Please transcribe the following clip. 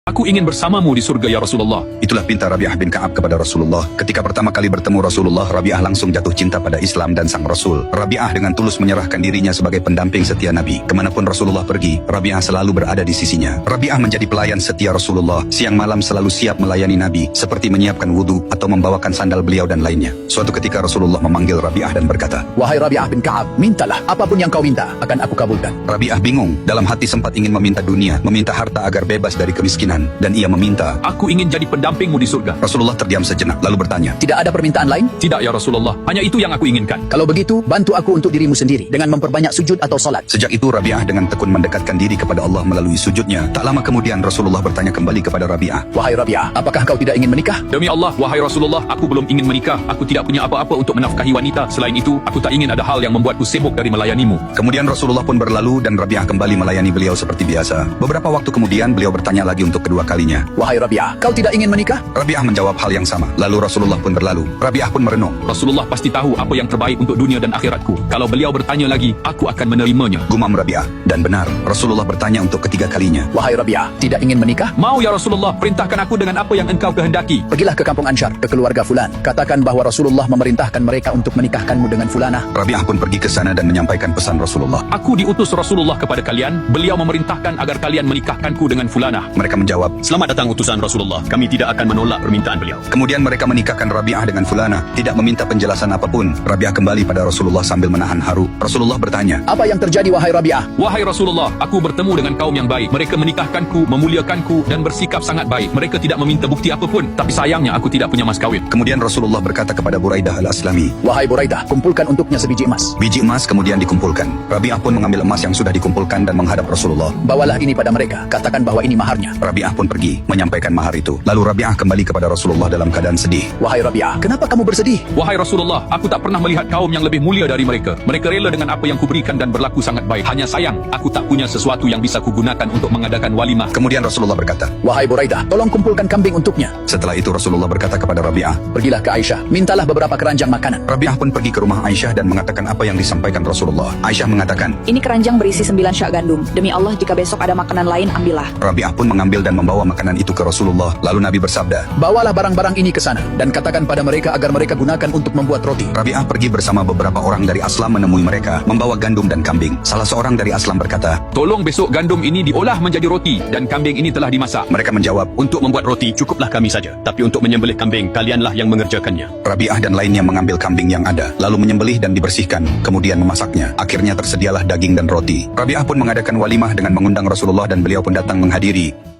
Aku ingin bersamamu di surga ya Rasulullah. Itulah pinta Rabi'ah bin Ka'ab kepada Rasulullah. Ketika pertama kali bertemu Rasulullah, Rabi'ah langsung jatuh cinta pada Islam dan sang Rasul. Rabi'ah dengan tulus menyerahkan dirinya sebagai pendamping setia Nabi. Kemanapun Rasulullah pergi, Rabi'ah selalu berada di sisinya. Rabi'ah menjadi pelayan setia Rasulullah. Siang malam selalu siap melayani Nabi, seperti menyiapkan wudhu atau membawakan sandal beliau dan lainnya. Suatu ketika Rasulullah memanggil Rabi'ah dan berkata, "Wahai Rabi'ah bin Ka'ab, mintalah apapun yang kau minta, akan aku kabulkan." Rabi'ah bingung. Dalam hati sempat ingin meminta dunia, meminta harta agar bebas dari kemiskinan. Dan ia meminta, Aku ingin jadi pendampingmu di surga. Rasulullah terdiam sejenak, lalu bertanya, Tidak ada permintaan lain? Tidak ya Rasulullah, hanya itu yang aku inginkan. Kalau begitu, bantu aku untuk dirimu sendiri dengan memperbanyak sujud atau salat. Sejak itu Rabi'ah dengan tekun mendekatkan diri kepada Allah melalui sujudnya. Tak lama kemudian Rasulullah bertanya kembali kepada Rabi'ah, Wahai Rabi'ah, apakah kau tidak ingin menikah? Demi Allah, wahai Rasulullah, aku belum ingin menikah. Aku tidak punya apa-apa untuk menafkahi wanita. Selain itu, aku tak ingin ada hal yang membuatku sibuk dari melayanimu. Kemudian Rasulullah pun berlalu dan Rabi'ah kembali melayani beliau seperti biasa. Beberapa waktu kemudian beliau bertanya lagi untuk kedua kalinya. Wahai Rabi'ah, kau tidak ingin menikah? Rabi'ah menjawab hal yang sama. Lalu Rasulullah pun berlalu. Rabi'ah pun merenung. Rasulullah pasti tahu apa yang terbaik untuk dunia dan akhiratku. Kalau beliau bertanya lagi, aku akan menerimanya. Gumam Rabi'ah. Dan benar, Rasulullah bertanya untuk ketiga kalinya. Wahai Rabi'ah, tidak ingin menikah? Mau ya Rasulullah, perintahkan aku dengan apa yang engkau kehendaki. Pergilah ke kampung Ansyar, ke keluarga Fulan. Katakan bahwa Rasulullah memerintahkan mereka untuk menikahkanmu dengan Fulanah. Rabi'ah pun pergi ke sana dan menyampaikan pesan Rasulullah. Aku diutus Rasulullah kepada kalian. Beliau memerintahkan agar kalian menikahkanku dengan Fulanah. Mereka menjawab, Selamat datang utusan Rasulullah. Kami tidak akan menolak permintaan beliau. kemudian mereka menikahkan Rabi'ah dengan Fulanah, tidak meminta penjelasan apapun. Rabi'ah kembali pada Rasulullah sambil menahan haru. Rasulullah bertanya, Apa yang terjadi wahai Rabi'ah? Wahai Rasulullah, aku bertemu dengan kaum yang baik. Mereka menikahkanku, memuliakanku, dan bersikap sangat baik. Mereka tidak meminta bukti apapun. Tapi sayangnya aku tidak punya mas kawin. Kemudian Rasulullah berkata kepada Buraidah al-Aslami, Wahai Buraidah, kumpulkan untuknya sebiji emas. biji emas kemudian dikumpulkan. Rabi'ah pun mengambil emas yang sudah dikumpulkan dan menghadap Rasulullah. Bawalah ini pada mereka, katakan bahwa ini maharnya. Rabi'ah pun pergi, menyampaikan mahar itu. Lalu Rabi'ah kembali kepada Rasulullah dalam keadaan sedih. Wahai Rabi'ah, kenapa kamu bersedih? Wahai Rasulullah, aku tak pernah melihat kaum yang lebih mulia dari mereka. Mereka rela dengan apa yang kuberikan dan berlaku sangat baik. Hanya sayang, aku tak punya sesuatu yang bisa kugunakan untuk mengadakan walimah. Kemudian Rasulullah berkata, Wahai Buraidah, tolong kumpulkan kambing untuknya. setelah itu Rasulullah berkata kepada Rabi'ah. Pergilah ke Aisyah, mintalah beberapa keranjang makanan. Rabi'ah pun pergi ke rumah Aisyah dan mengatakan apa yang disampaikan Rasulullah. Aisyah mengatakan, Ini keranjang berisi 9 syak gandum. Demi Allah, jika besok ada makanan lain, ambillah. Rabi'ah pun mengambil dan membawa makanan itu ke Rasulullah. Lalu Nabi bersabda, Bawalah barang-barang ini ke sana, dan katakan pada mereka agar mereka gunakan untuk membuat roti. Rabi'ah pergi bersama beberapa orang dari Aslam menemui mereka, membawa gandum dan kambing. Salah seorang dari Aslam berkata, Tolong besok gandum ini diolah menjadi roti dan kambing ini telah dimasak. mereka menjawab, Untuk membuat roti cukuplah kami saja. Tapi untuk menyembelih kambing, kalianlah yang mengerjakannya. Rabi'ah dan lainnya mengambil kambing yang ada, lalu menyembelih dan dibersihkan, kemudian memasaknya. Akhirnya tersedialah daging dan roti. Rabi'ah pun mengadakan walimah dengan mengundang Rasulullah dan beliau pun datang menghadiri.